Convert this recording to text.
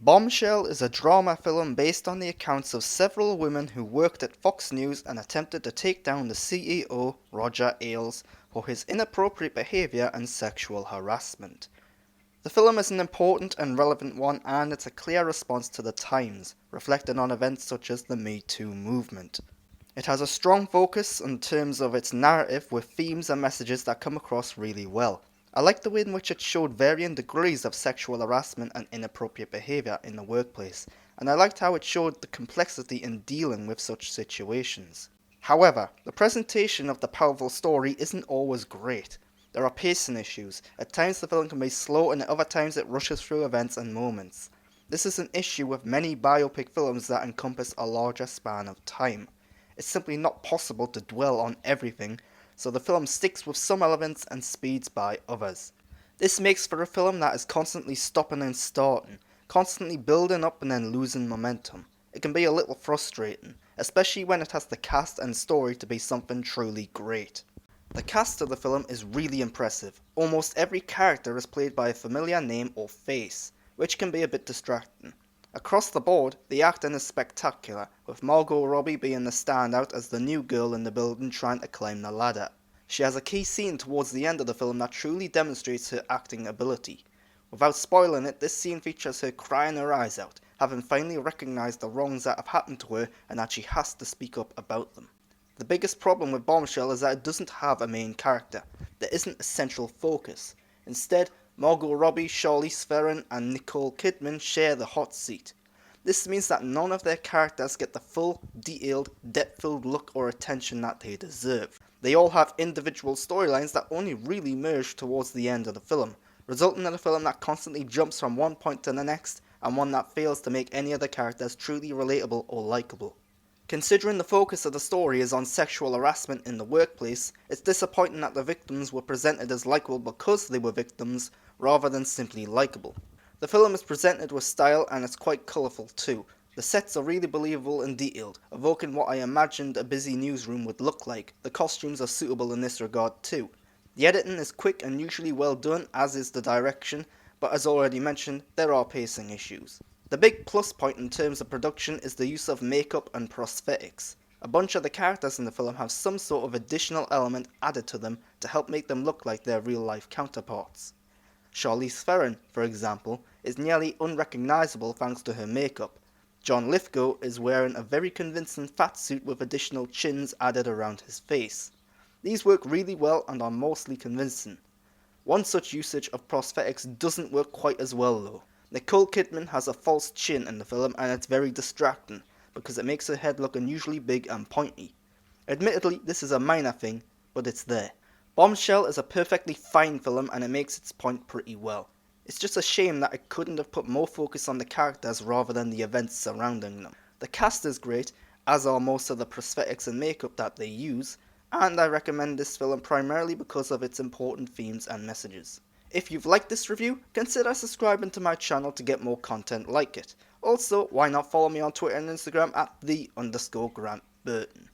Bombshell is a drama film based on the accounts of several women who worked at Fox News and attempted to take down the CEO, Roger Ailes, for his inappropriate behaviour and sexual harassment. The film is an important and relevant one, and it's a clear response to the times, reflecting on events such as the Me Too movement. It has a strong focus in terms of its narrative, with themes and messages that come across really well. I like the way in which it showed varying degrees of sexual harassment and inappropriate behaviour in the workplace, and I liked how it showed the complexity in dealing with such situations. However, the presentation of the powerful story isn't always great. There are pacing issues. At times the film can be slow, and at other times it rushes through events and moments. This is an issue with many biopic films that encompass a larger span of time. It's simply not possible to dwell on everything, so the film sticks with some elements and speeds by others. This makes for a film that is constantly stopping and starting, constantly building up and then losing momentum. It can be a little frustrating, especially when it has the cast and story to be something truly great. The cast of the film is really impressive. Almost every character is played by a familiar name or face, which can be a bit distracting. Across the board, the acting is spectacular, with Margot Robbie being the standout as the new girl in the building trying to climb the ladder. She has a key scene towards the end of the film that truly demonstrates her acting ability. Without spoiling it, this scene features her crying her eyes out, having finally recognised the wrongs that have happened to her and that she has to speak up about them. The biggest problem with Bombshell is that it doesn't have a main character. There isn't a central focus. Instead, Margot Robbie, Charlize Theron and Nicole Kidman share the hot seat. This means that none of their characters get the full, detailed, depth-filled look or attention that they deserve. They all have individual storylines that only really merge towards the end of the film, resulting in a film that constantly jumps from one point to the next, and one that fails to make any of the characters truly relatable or likeable. Considering the focus of the story is on sexual harassment in the workplace, it's disappointing that the victims were presented as likeable because they were victims, rather than simply likeable. The film is presented with style, and it's quite colourful too. The sets are really believable and detailed, evoking what I imagined a busy newsroom would look like. The costumes are suitable in this regard too. The editing is quick and usually well done, as is the direction, but as already mentioned, there are pacing issues. The big plus point in terms of production is the use of makeup and prosthetics. A bunch of the characters in the film have some sort of additional element added to them to help make them look like their real life counterparts. Charlize Theron, for example, is nearly unrecognisable thanks to her makeup. John Lithgow is wearing a very convincing fat suit with additional chins added around his face. These work really well and are mostly convincing. One such usage of prosthetics doesn't work quite as well though. Nicole Kidman has a false chin in the film, and it's very distracting because it makes her head look unusually big and pointy. Admittedly, this is a minor thing, but it's there. Bombshell is a perfectly fine film, and it makes its point pretty well. It's just a shame that it couldn't have put more focus on the characters rather than the events surrounding them. The cast is great, as are most of the prosthetics and makeup that they use, and I recommend this film primarily because of its important themes and messages. If you've liked this review, consider subscribing to my channel to get more content like it. Also, why not follow me on Twitter and Instagram at @the_Grant Burton.